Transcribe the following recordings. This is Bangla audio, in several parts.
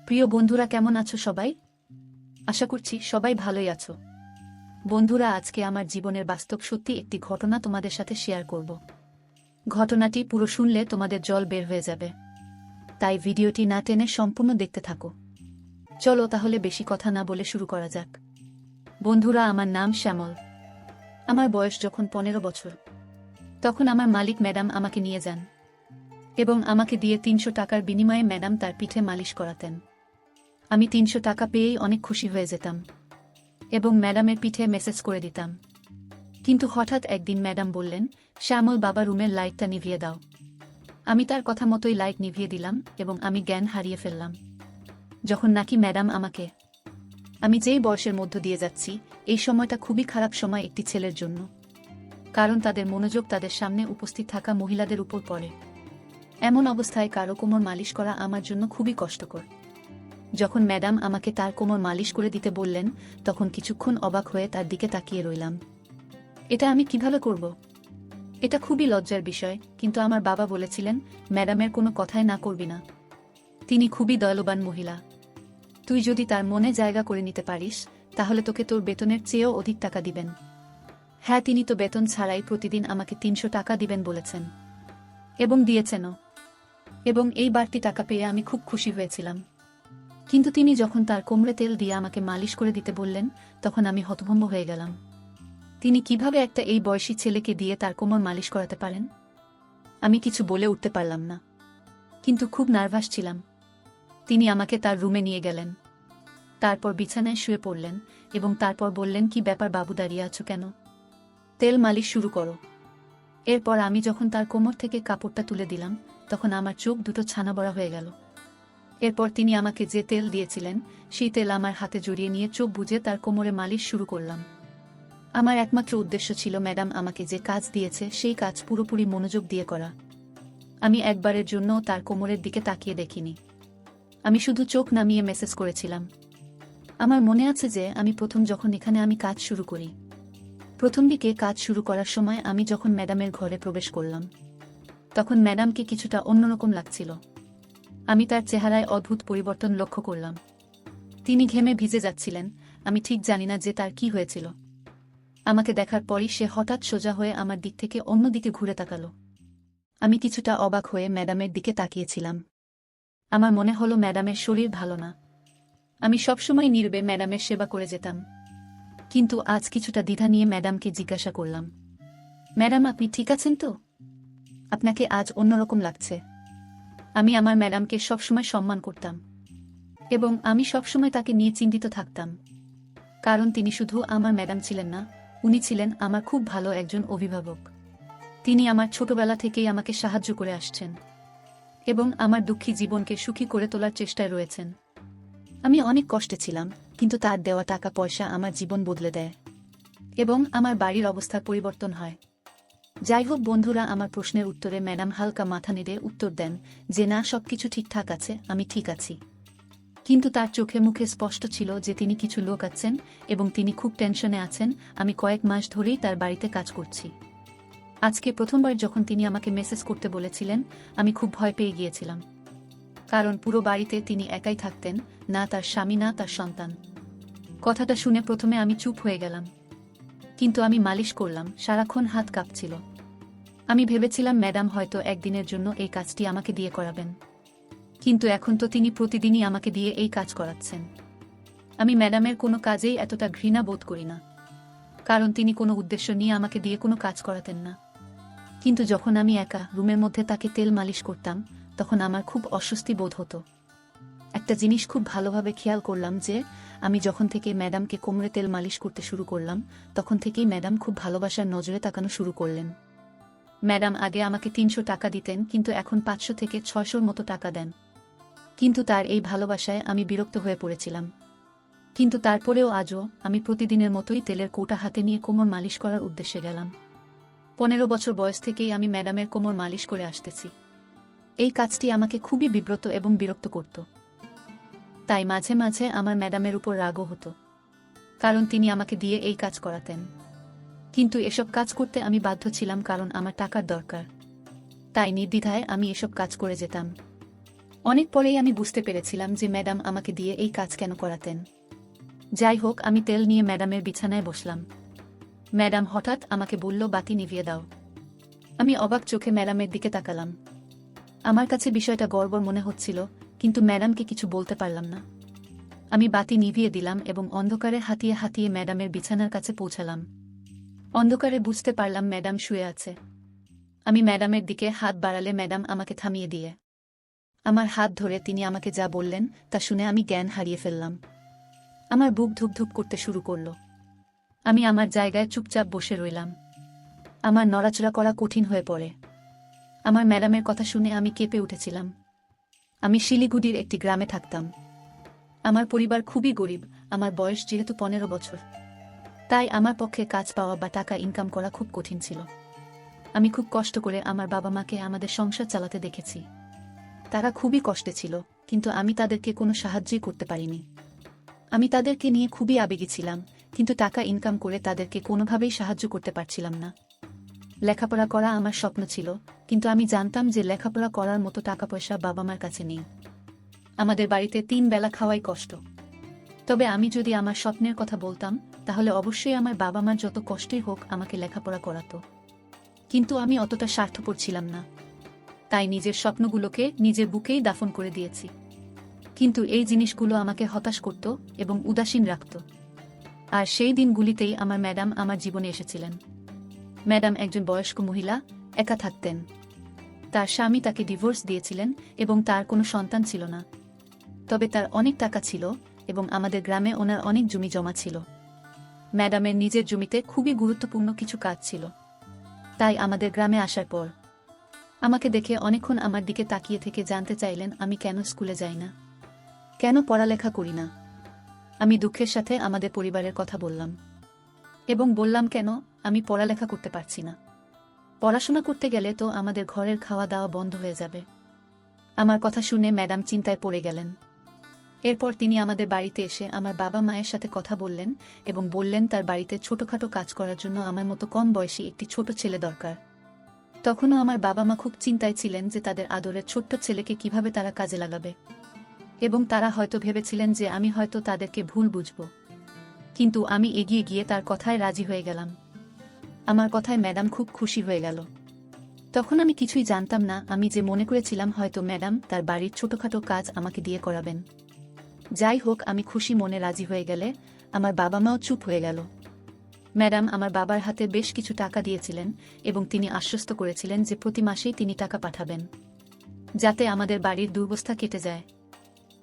প্রিয় বন্ধুরা, কেমন আছো সবাই? আশা করছি সবাই ভালোই আছো। বন্ধুরা, আজকে আমার জীবনের বাস্তব সত্যি একটি ঘটনা তোমাদের সাথে শেয়ার করব। ঘটনাটি পুরো শুনলে তোমাদের জল বের হয়ে যাবে, তাই ভিডিওটি না টেনে সম্পূর্ণ দেখতে থাকো। চলো তাহলে বেশি কথা না বলে শুরু করা যাক। বন্ধুরা, আমার নাম শ্যামল। আমার বয়স যখন 15 বছর, তখন আমার মালিক ম্যাডাম আমাকে নিয়ে যান এবং আমাকে দিয়ে 300 টাকার বিনিময়ে ম্যাডাম তার পিঠে মালিশ করাতেন। আমি 300 টাকা পেয়েই অনেক খুশি হয়ে যেতাম এবং ম্যাডামের পিঠে মেসেজ করে দিতাম। কিন্তু হঠাৎ একদিন ম্যাডাম বললেন, শ্যামল বাবা, রুমের লাইটটা নিভিয়ে দাও। আমি তার কথা মতোই লাইট নিভিয়ে দিলাম এবং আমি জ্ঞান হারিয়ে ফেললাম। যখন নাকি ম্যাডাম আমাকে, আমি যেই বয়সের মধ্য দিয়ে যাচ্ছি, এই সময়টা খুবই খারাপ সময় একটি ছেলের জন্য, কারণ তাদের মনোযোগ তাদের সামনে উপস্থিত থাকা মহিলাদের উপর পড়ে। এমন অবস্থায় কারো কোমর মালিশ করা আমার জন্য খুবই কষ্টকর। যখন ম্যাডাম আমাকে তার কোমর মালিশ করে দিতে বললেন, তখন কিছুক্ষণ অবাক হয়ে তার দিকে তাকিয়ে রইলাম। এটা আমি কিভাবে করব? এটা খুবই লজ্জার বিষয়, কিন্তু আমার বাবা বলেছিলেন, ম্যাডামের কোনো কথাই না করবি না। তিনি খুবই দয়ালুবান মহিলা। তুই যদি তার মনে জায়গা করে নিতে পারিস, তাহলে তোকে তোর বেতনের চেয়েও অধিক টাকা দিবেন। হ্যাঁ, তিনি তো বেতন ছাড়াই প্রতিদিন আমাকে 300 টাকা দিবেন বলেছেন এবং দিয়েছেনও। এবং এই বাড়তি টাকা পেয়ে আমি খুব খুশি হয়েছিলাম। কিন্তু তিনি যখন তার কোমরে তেল দিয়ে আমাকে মালিশ করে দিতে বললেন, তখন আমি হতভম্ব হয়ে গেলাম। তিনি কিভাবে একটা এই বয়সী ছেলেকে দিয়ে তার কোমর মালিশ করাতে পারেন? আমি কিছু বলে উঠতে পারলাম না, কিন্তু খুব নার্ভাস ছিলাম। তিনি আমাকে তার রুমে নিয়ে গেলেন, তারপর বিছানায় শুয়ে পড়লেন এবং তারপর বললেন, কি ব্যাপার বাবু, দাঁড়িয়ে আছো কেন? তেল মালিশ শুরু করো। এরপর আমি যখন তার কোমর থেকে কাপড়টা তুলে দিলাম, তখন আমার চোখ দুটো ছানা বড়া হয়ে গেল। এরপর তিনি আমাকে যে তেল দিয়েছিলেন, সেই তেল আমার হাতে জড়িয়ে নিয়ে চোখ বুজে তার কোমরে মালিশ শুরু করলাম। আমার একমাত্র উদ্দেশ্য ছিল ম্যাডাম আমাকে যে কাজ দিয়েছে সেই কাজ পুরোপুরি মনোযোগ দিয়ে করা। আমি একবারের জন্য তার কোমরের দিকে তাকিয়ে দেখিনি। আমি শুধু চোখ নামিয়ে মেসেজ করেছিলাম। আমার মনে আছে যে আমি প্রথম যখন এখানে কাজ শুরু করি, প্রথম দিকে কাজ শুরু করার সময় আমি যখন ম্যাডামের ঘরে প্রবেশ করলাম, তখন ম্যাডামকে কিছুটা অন্যরকম লাগছিল। আমি তার চেহারায় অদ্ভুত পরিবর্তন লক্ষ্য করলাম। তিনি ঘেমে ভিজে যাচ্ছিলেন। আমি ঠিক জানি না যে তার কি হয়েছিল। আমাকে দেখার পরই সে হঠাৎ সোজা হয়ে আমার দিক থেকে অন্যদিকে ঘুরে তাকালো। আমি কিছুটা অবাক হয়ে ম্যাডামের দিকে তাকিয়েছিলাম। আমার মনে হলো ম্যাডামের শরীর ভালো না। আমি সবসময় নীরবে ম্যাডামের সেবা করে যেতাম, কিন্তু আজ কিছুটা দ্বিধা নিয়ে ম্যাডামকে জিজ্ঞাসা করলাম, ম্যাডাম আপনি ঠিক আছেন তো? আপনাকে আজ অন্যরকম লাগছে। আমি আমার ম্যাডামকে সবসময় সম্মান করতাম এবং আমি সবসময় তাকে নিয়ে চিন্তিত থাকতাম, কারণ তিনি শুধু আমার ম্যাডাম ছিলেন না, উনি ছিলেন আমার খুব ভালো একজন অভিভাবক। তিনি আমার ছোটবেলা থেকেই আমাকে সাহায্য করে আসছেন এবং আমার দুঃখী জীবনকে সুখী করে তোলার চেষ্টায় রয়েছেন। আমি অনেক কষ্টে ছিলাম, কিন্তু তার দেওয়া টাকা পয়সা আমার জীবন বদলে দেয় এবং আমার বাড়ির অবস্থার পরিবর্তন হয়। যাই হোক বন্ধুরা, আমার প্রশ্নের উত্তরে ম্যাডাম হালকা মাথা নেড়ে উত্তর দেন যে না, সবকিছু ঠিকঠাক আছে, আমি ঠিক আছি। কিন্তু তার চোখে মুখে স্পষ্ট ছিল যে তিনি কিছু লোক আছেন এবং তিনি খুব টেনশনে আছেন। আমি কয়েক মাস ধরেই তার বাড়িতে কাজ করছি। আজকে প্রথমবার যখন তিনি আমাকে মেসেজ করতে বলেছিলেন, আমি খুব ভয় পেয়ে গিয়েছিলাম, কারণ পুরো বাড়িতে তিনি একাই থাকতেন, না তার স্বামী না তার সন্তান। কথাটা শুনে প্রথমে আমি চুপ হয়ে গেলাম, কিন্তু আমি মালিশ করলাম, সারাক্ষণ হাত কাঁপছিল। আমি ভেবেছিলাম ম্যাডাম হয়তো একদিনের জন্য এই কাজটি আমাকে দিয়ে করাবেন, কিন্তু এখন তো তিনি প্রতিদিনই আমাকে দিয়ে এই কাজ করাচ্ছেন। আমি ম্যাডামের কোনো কাজেই এতটা ঘৃণা বোধ করি না, কারণ তিনি কোনো উদ্দেশ্য নিয়ে আমাকে দিয়ে কোনো কাজ করাতেন না। কিন্তু যখন আমি একা রুমের মধ্যে তাকে তেল মালিশ করতাম, তখন আমার খুব অস্বস্তি বোধ হতো। একটা জিনিস খুব ভালোভাবে খেয়াল করলাম যে আমি যখন থেকে ম্যাডামকে কোমরে তেল মালিশ করতে শুরু করলাম, তখন থেকেই ম্যাডাম খুব ভালোবাসার নজরে তাকানো শুরু করলেন। ম্যাডাম আগে আমাকে 300 টাকা দিতেন, কিন্তু এখন 500 থেকে 600 মতো টাকা দেন। কিন্তু তার এই ভালোবাসায় আমি বিরক্ত হয়ে পড়েছিলাম। কিন্তু তারপরেও আজও আমি প্রতিদিনের মতোই তেলের কৌটা হাতে নিয়ে কোমর মালিশ করার উদ্দেশ্যে গেলাম। 15 বছর বয়স থেকেই আমি ম্যাডামের কোমর মালিশ করে আসতেছি। এই কাজটি আমাকে খুবই বিব্রত এবং বিরক্ত করত। তাই মাঝে মাঝে আমার ম্যাডামের উপর রাগও হতো, কারণ তিনি আমাকে দিয়ে এই কাজ করাতেন। কিন্তু এসব কাজ করতে আমি বাধ্য ছিলাম, কারণ আমার টাকার দরকার। তাই নির্দ্বিধায় আমি এসব কাজ করে যেতাম। অনেক পরেই আমি বুঝতে পেরেছিলাম যে ম্যাডাম আমাকে দিয়ে এই কাজ কেন করাতেন। যাই হোক, আমি তেল নিয়ে ম্যাডামের বিছানায় বসলাম। ম্যাডাম হঠাৎ আমাকে বলল, বাতি নিভিয়ে দাও। আমি অবাক চোখে ম্যাডামের দিকে তাকালাম। আমার কাছে বিষয়টা গড়বড় মনে হচ্ছিল, কিন্তু ম্যাডামকে কিছু বলতে পারলাম না। আমি বাতি নিভিয়ে দিলাম এবং অন্ধকারে হাতিয়ে হাতিয়ে ম্যাডামের বিছানার কাছে পৌঁছালাম। অন্ধকারে বুঝতে পারলাম ম্যাডাম শুয়ে আছে। আমি ম্যাডামের দিকে হাত বাড়ালে ম্যাডাম আমাকে থামিয়ে দিয়ে আমার হাত ধরে তিনি আমাকে যা বললেন তা শুনে আমি জ্ঞান হারিয়ে ফেললাম। আমার বুক ধুকধুক করতে শুরু করল। আমি আমার জায়গায় চুপচাপ বসে রইলাম। আমার নড়াচড়া করা কঠিন হয়ে পড়ে। আমার ম্যাডামের কথা শুনে আমি কেঁপে উঠেছিলাম। আমি শিলিগুড়ির একটি গ্রামে থাকতাম। আমার পরিবার খুবই গরিব। আমার বয়স যেহেতু 15 বছর, তাই আমার পক্ষে কাজ পাওয়া বা টাকা ইনকাম করা খুব কঠিন ছিল। আমি খুব কষ্ট করে আমার বাবা মাকে আমাদের সংসার চালাতে দেখেছি। তারা খুবই কষ্টে ছিল, কিন্তু আমি তাদেরকে কোনো সাহায্যই করতে পারিনি। আমি তাদেরকে নিয়ে খুবই আবেগী ছিলাম, কিন্তু টাকা ইনকাম করে তাদেরকে কোনোভাবেই সাহায্য করতে পারছিলাম না। লেখাপড়া করা আমার স্বপ্ন ছিল, কিন্তু আমি জানতাম যে লেখাপড়া করার মতো টাকা পয়সা বাবা মার কাছে নেই। আমাদের বাড়িতে 3 বেলা খাওয়াই কষ্ট। তবে আমি যদি আমার স্বপ্নের কথা বলতাম, তাহলে অবশ্যই আমার বাবা মার যত কষ্টই হোক আমাকে লেখাপড়া করাতো। কিন্তু আমি অতটা স্বার্থপর ছিলাম না, তাই নিজের স্বপ্নগুলোকে নিজের বুকেই দাফন করে দিয়েছি। কিন্তু এই জিনিসগুলো আমাকে হতাশ করত এবং উদাসীন রাখত। আর সেই দিনগুলিতেই আমার ম্যাডাম আমার জীবনে এসেছিলেন। ম্যাডাম একজন বয়স্ক মহিলা, একা থাকতেন। তার স্বামী তাকে ডিভোর্স দিয়েছিলেন এবং তার কোনো সন্তান ছিল না। তবে তার অনেক টাকা ছিল এবং আমাদের গ্রামে ওনার অনেক জমি জমা ছিল। ম্যাডামের নিজের জমিতে খুবই গুরুত্বপূর্ণ কিছু কাজ ছিল। তাই আমাদের গ্রামে আসার পর আমাকে দেখে অনেকক্ষণ আমার দিকে তাকিয়ে থেকে জানতে চাইলেন আমি কেন স্কুলে যাই না, কেন পড়ালেখা করি না। আমি দুঃখের সাথে আমাদের পরিবারের কথা বললাম এবং বললাম কেন আমি পড়ালেখা করতে পারছি না। পড়াশোনা করতে গেলে তো আমাদের ঘরের খাওয়া দাওয়া বন্ধ হয়ে যাবে। আমার কথা শুনে ম্যাডাম চিন্তায় পড়ে গেলেন। এরপর তিনি আমাদের বাড়িতে এসে আমার বাবা মায়ের সাথে কথা বললেন এবং বললেন তার বাড়িতে ছোটখাটো কাজ করার জন্য আমার মতো কম বয়সী একটি ছোট ছেলে দরকার। তখনও আমার বাবা মা খুব চিন্তায় ছিলেন যে তাদের আদরের ছোট্ট ছেলেকে কিভাবে তারা কাজে লাগাবে, এবং তারা হয়তো ভেবেছিলেন যে আমি হয়তো তাদেরকে ভুল বুঝব। কিন্তু আমি এগিয়ে গিয়ে তার কথায় রাজি হয়ে গেলাম। আমার কথায় ম্যাডাম খুব খুশি হয়ে গেল। তখন আমি কিছুই জানতাম না, আমি যে মনে করেছিলাম হয়তো ম্যাডাম তার বাড়ির ছোটখাটো কাজ আমাকে দিয়ে করাবেন। যাই হোক, আমি খুশি মনে রাজি হয়ে গেলে আমার বাবা মাও চুপ হয়ে গেল। ম্যাডাম আমার বাবার হাতে বেশ কিছু টাকা দিয়েছিলেন এবং তিনি আশ্বস্ত করেছিলেন যে প্রতি মাসেই তিনি টাকা পাঠাবেন, যাতে আমাদের বাড়ির দুরবস্থা কেটে যায়।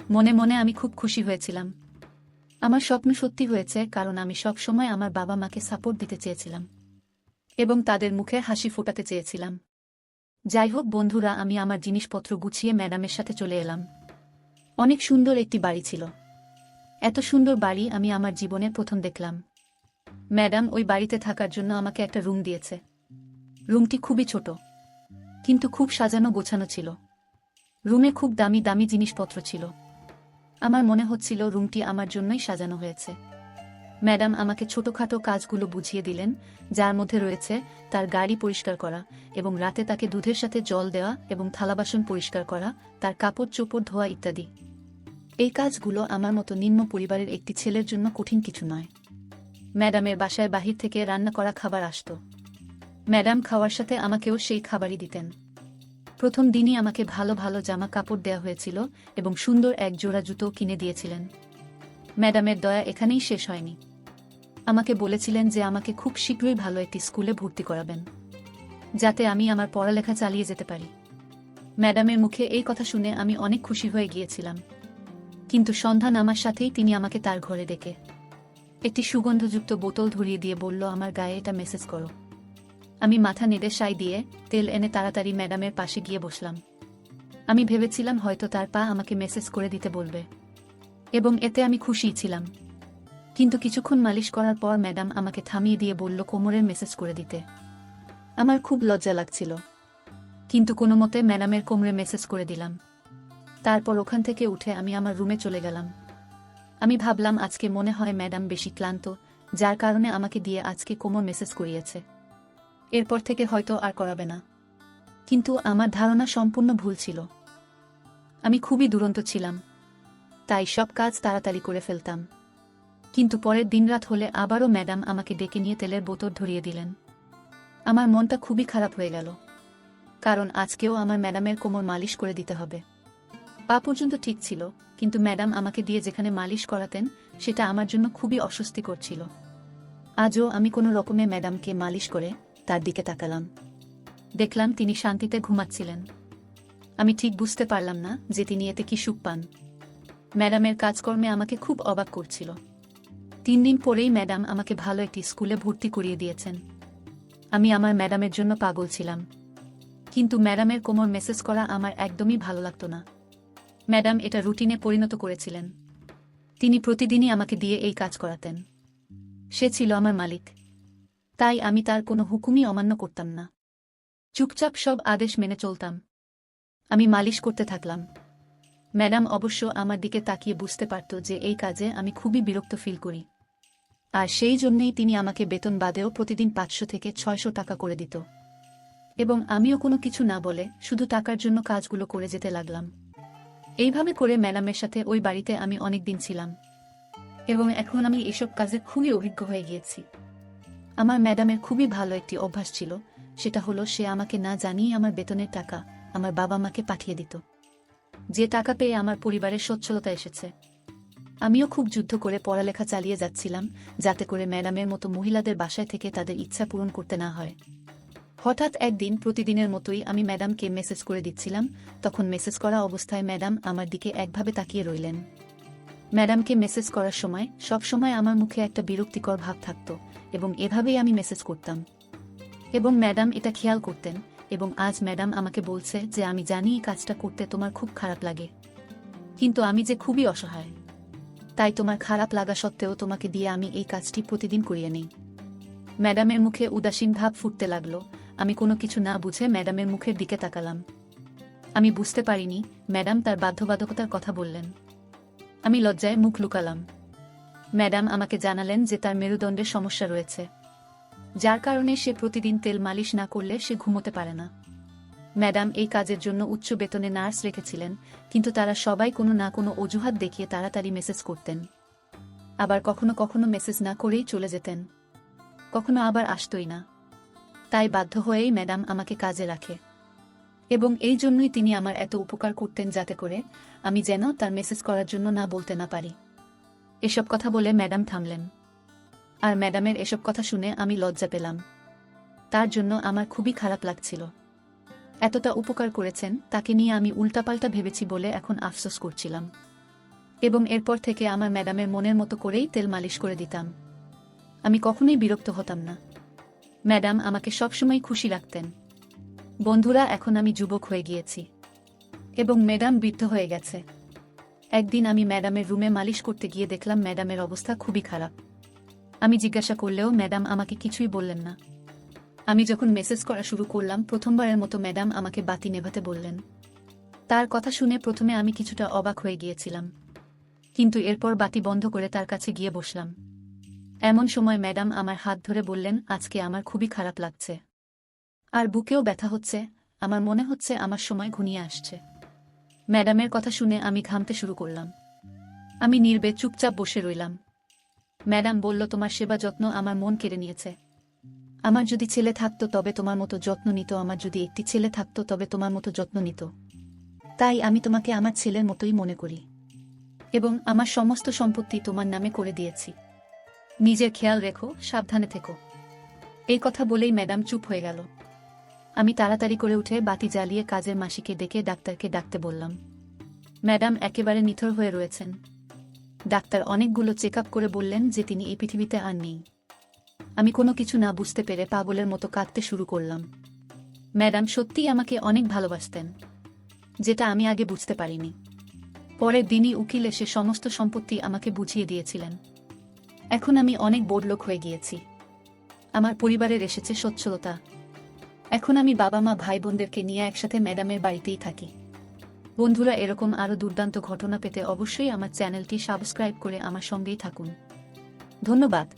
মনে মনে আমি খুব খুশি হয়েছিলাম। আমার স্বপ্ন সত্যি হয়েছে, কারণ আমি সব সময় আমার বাবা মাকে সাপোর্ট দিতে চেয়েছিলাম এবং তাদের মুখে হাসি ফোটাতে চেয়েছিলাম। যাই হোক বন্ধুরা, আমি আমার জিনিসপত্র গুছিয়ে ম্যাডামের সাথে চলে এলাম। অনেক সুন্দর একটি বাড়ি ছিল। এত সুন্দর বাড়ি আমি আমার জীবনে প্রথম দেখলাম। ম্যাডাম ওই বাড়িতে থাকার জন্য আমাকে একটা রুম দিয়েছে। রুমটি খুবই ছোট, কিন্তু খুব সাজানো গোছানো ছিল। রুমে খুব দামি দামি জিনিসপত্র ছিল। আমার মনে হচ্ছিল রুমটি আমার জন্যই সাজানো হয়েছে। ম্যাডাম আমাকে ছোটখাটো কাজগুলো বুঝিয়ে দিলেন, যার মধ্যে রয়েছে তার গাড়ি পরিষ্কার করা এবং রাতে তাকে দুধের সাথে জল দেওয়া এবং থালাবাসন পরিষ্কার করা, তার কাপড় চোপড় ধোয়া ইত্যাদি। এই কাজগুলো আমার মতো নিম্ন পরিবারের একটি ছেলের জন্য কঠিন কিছু নয়। ম্যাডামের বাসায় বাহির থেকে রান্না করা খাবার আসত। ম্যাডাম খাওয়ার সাথে আমাকেও সেই খাবারই দিতেন। প্রথম দিনই আমাকে ভালো ভালো জামা কাপড় দেওয়া হয়েছিল এবং সুন্দর এক জোড়া জুতো কিনে দিয়েছিলেন। ম্যাডামের দয়া এখানেই শেষ হয়নি। আমাকে বলেছিলেন যে আমাকে খুব শীঘ্রই ভালো একটি স্কুলে ভর্তি করাবেন, যাতে আমি আমার পড়ালেখা চালিয়ে যেতে পারি। ম্যাডামের মুখে এই কথা শুনে আমি অনেক খুশি হয়ে গিয়েছিলাম। কিন্তু সন্ধ্যা নামার সাথেই তিনি আমাকে তার ঘরে ডেকে একটি সুগন্ধযুক্ত বোতল ধরিয়ে দিয়ে বলল, আমার গায়ে এটা মেসেজ করো। আমি মাথা নেড়ে সাই দিয়ে তেল এনে তাড়াতাড়ি ম্যাডামের পাশে গিয়ে বসলাম। আমি ভেবেছিলাম হয়তো তার পা আমাকে মেসেজ করে দিতে বলবে, এবং এতে আমি খুশিই ছিলাম। কিন্তু কিছুক্ষণ মালিশ করার পর ম্যাডাম আমাকে থামিয়ে দিয়ে বলল কোমরের মেসেজ করে দিতে। আমার খুব লজ্জা লাগছিল, কিন্তু কোনো মতে ম্যাডামের কোমরে মেসেজ করে দিলাম। তারপর ওখান থেকে উঠে আমি আমার রুমে চলে গেলাম। আমি ভাবলাম আজকে মনে হয় ম্যাডাম বেশি ক্লান্ত, যার কারণে আমাকে দিয়ে আজকে কোমর মেসেজ করিয়েছে। এরপর থেকে হয়তো আর করাবে না। কিন্তু আমার ধারণা সম্পূর্ণ ভুল ছিল। আমি খুবই দুরন্ত ছিলাম, তাই সব কাজ তাড়াতাড়ি করে ফেলতাম। কিন্তু পরের দিনরাত হলে আবারও ম্যাডাম আমাকে ডেকে নিয়ে তেলের বোতল ধরিয়ে দিলেন। আমার মনটা খুবই খারাপ হয়ে গেল, কারণ আজকেও আমার ম্যাডামের কোমর মালিশ করে দিতে হবে। পা পর্যন্ত ঠিক ছিল, কিন্তু ম্যাডাম আমাকে দিয়ে যেখানে মালিশ করাতেন সেটা আমার জন্য খুবই অস্বস্তিকর ছিল। আজও আমি কোনো রকমে ম্যাডামকে মালিশ করে তার দিকে তাকালাম। দেখলাম তিনি শান্তিতে ঘুমাচ্ছিলেন। আমি ঠিক বুঝতে পারলাম না যে তিনি এতে কি সুখ পান। ম্যাডামের কাজকর্মে আমাকে খুব অবাক করছিল। 3 দিন পরেই ম্যাডাম আমাকে ভালো একটি স্কুলে ভর্তি করিয়ে দিয়েছেন। আমি আমার ম্যাডামের জন্য পাগল ছিলাম, কিন্তু ম্যাডামের কোমর মেসেজ করা আমার একদমই ভালো লাগতো না। ম্যাডাম এটা রুটিনে পরিণত করেছিলেন। তিনি প্রতিদিনই আমাকে দিয়ে এই কাজ করাতেন। সে ছিল আমার মালিক, তাই আমি তার কোনো হুকুমই অমান্য করতাম না। চুপচাপ সব আদেশ মেনে চলতাম। আমি মালিশ করতে থাকলাম। ম্যাডাম অবশ্য আমার দিকে তাকিয়ে বুঝতে পারত যে এই কাজে আমি খুবই বিরক্ত ফিল করি, আর সেই জন্যেই তিনি আমাকে বেতন বাদেও প্রতিদিন 500 থেকে 600 টাকা করে দিত। এবং আমিও কোনো কিছু না বলে শুধু টাকার জন্য কাজগুলো করে যেতে লাগলাম। এইভাবে করে ম্যাডামের সাথে ওই বাড়িতে আমি অনেক দিন ছিলাম, এবং এখন আমি এসব কাজে খুবই অভিজ্ঞ হয়ে গিয়েছি। আমার ম্যাডামের খুবই ভালো একটি অভ্যাস ছিল, সেটা হলো সে আমাকে না জানিয়ে আমার বেতনের টাকা আমার বাবা মাকে পাঠিয়ে দিত। যে টাকা পেয়ে আমার পরিবারের সচ্ছলতা এসেছে। আমিও খুব যুদ্ধ করে পড়ালেখা চালিয়ে যাচ্ছিলাম, যাতে করে ম্যাডামের মতো মহিলাদের বাসায় থেকে তাদের ইচ্ছা পূরণ করতে না হয়। হঠাৎ একদিন প্রতিদিনের মতোই আমি ম্যাডামকে মেসেজ করে দিচ্ছিলাম, তখন মেসেজ করা অবস্থায় ম্যাডাম আমার দিকে একভাবে তাকিয়ে রইলেন। ম্যাডামকে মেসেজ করার সময় সব সময় আমার মুখে একটা বিরক্তিকর ভাব থাকত, এবং এভাবেই আমি মেসেজ করতাম। এবং ম্যাডাম এটা খেয়াল করতেন, এবং আজ ম্যাডাম আমাকে বলছে যে আমি জানি এই কাজটা করতে তোমার খুব খারাপ লাগে, কিন্তু আমি যে খুবই অসহায়, তাই তোমার খারাপ লাগা সত্ত্বেও তোমাকে দিয়ে আমি এই কাজটি প্রতিদিন করিয়ে নিই। ম্যাডামের মুখে উদাসীন ভাব ফুটতে লাগলো। আমি কোনো কিছু না বুঝে ম্যাডামের মুখের দিকে তাকালাম। আমি বুঝতে পারিনি ম্যাডাম তার বাধ্যবাধকতার কথা বললেন। আমি লজ্জায় মুখ লুকালাম। ম্যাডাম আমাকে জানালেন যে তার মেরুদণ্ডের সমস্যা রয়েছে, যার কারণে সে প্রতিদিন তেল মালিশ না করলে সে ঘুমোতে পারে না। ম্যাডাম এই কাজের জন্য উচ্চ বেতনে নার্স রেখেছিলেন, কিন্তু তারা সবাই কোনো না কোনো অজুহাত দেখিয়ে তাড়াতাড়ি মেসেজ করতেন। আবার কখনো কখনো মেসেজ না করেই চলে যেতেন, কখনো আবার আসতই না। তাই বাধ্য হয়েই ম্যাডাম আমাকে কাজে রাখে, এবং এই জন্যই তিনি আমার এত উপকার করতেন, যাতে করে আমি যেন তার মেসেজ করার জন্য না বলতে না পারি। এসব কথা বলে ম্যাডাম থামলেন, আর ম্যাডামের এসব কথা শুনে আমি লজ্জা পেলাম। তার জন্য আমার খুবই খারাপ লাগছিল। এতটা উপকার করেছেন তাকে নিয়ে আমি উল্টাপাল্টা ভেবেছি বলে এখন আফসোস করছিলাম। এবং এরপর থেকে আমার ম্যাডামের মনের মতো করেই তেল মালিশ করে দিতাম। আমি কখনোই বিরক্ত হতাম না। ম্যাডাম আমাকে সবসময় খুশি রাখতেন। বন্ধুরা, এখন আমি যুবক হয়ে গিয়েছি, এবং ম্যাডাম বৃদ্ধ হয়ে গেছে। একদিন আমি ম্যাডামের রুমে মালিশ করতে গিয়ে দেখলাম ম্যাডামের অবস্থা খুবই খারাপ। আমি জিজ্ঞাসা করলেও ম্যাডাম আমাকে কিছুই বললেন না। আমি যখন মেসেজ করা শুরু করলাম, প্রথমবারের মতো ম্যাডাম আমাকে বাতি নেভাতে বললেন। তার কথা শুনে প্রথমে আমি কিছুটা অবাক হয়ে গিয়েছিলাম, কিন্তু এরপর বাতি বন্ধ করে তার কাছে গিয়ে বসলাম। এমন সময় ম্যাডাম আমার হাত ধরে বললেন, আজকে আমার খুবই খারাপ লাগছে, আর বুকেও ব্যথা হচ্ছে। আমার মনে হচ্ছে আমার সময় ঘনিয়ে আসছে। ম্যাডামের কথা শুনে আমি ঘামতে শুরু করলাম। আমি নীরবে চুপচাপ বসে রইলাম। ম্যাডাম বলল, তোমার সেবা যত্ন আমার মন কেড়ে নিয়েছে। আমার যদি ছেলে থাকতো তবে তোমার মতো যত্ন নিত, আমার যদি একটি ছেলে থাকতো তবে তোমার মতো যত্ন নিত। তাই আমি তোমাকে আমার ছেলের মতোই মনে করি, এবং আমার সমস্ত সম্পত্তি তোমার নামে করে দিয়েছি। নিজের খেয়াল রেখো, সাবধানে থেকো। এই কথা বলেই ম্যাডাম চুপ হয়ে গেল। আমি তাড়াতাড়ি করে উঠে বাতি জ্বালিয়ে কাজের মাসিকে ডেকে ডাক্তারকে ডাকতে বললাম। ম্যাডাম একেবারে নিথর হয়ে রয়েছেন। ডাক্তার অনেকগুলো চেক আপ করে বললেন যে তিনি এই পৃথিবীতে আর নেই। আমি কোনো কিছু না বুঝতে পেরে পাগলের মতো কাঁদতে শুরু করলাম। ম্যাডাম সত্যিই আমাকে অনেক ভালোবাসতেন, যেটা আমি আগে বুঝতে পারিনি। পরের দিনই উকিল এসে সমস্ত সম্পত্তি আমাকে বুঝিয়ে দিয়েছিলেন। এখন আমি অনেক বড়লোক হয়ে গিয়েছি। আমার পরিবারের এসেছে সচ্ছলতা। এখন আমি বাবা মা ভাই বোনদেরকে নিয়ে একসাথে ম্যাডামের বাড়িতেই থাকি। বন্ধুরা, এরকম আরও দুর্দান্ত ঘটনা পেতে অবশ্যই আমার চ্যানেলটি সাবস্ক্রাইব করে আমার সঙ্গেই থাকুন। ধন্যবাদ।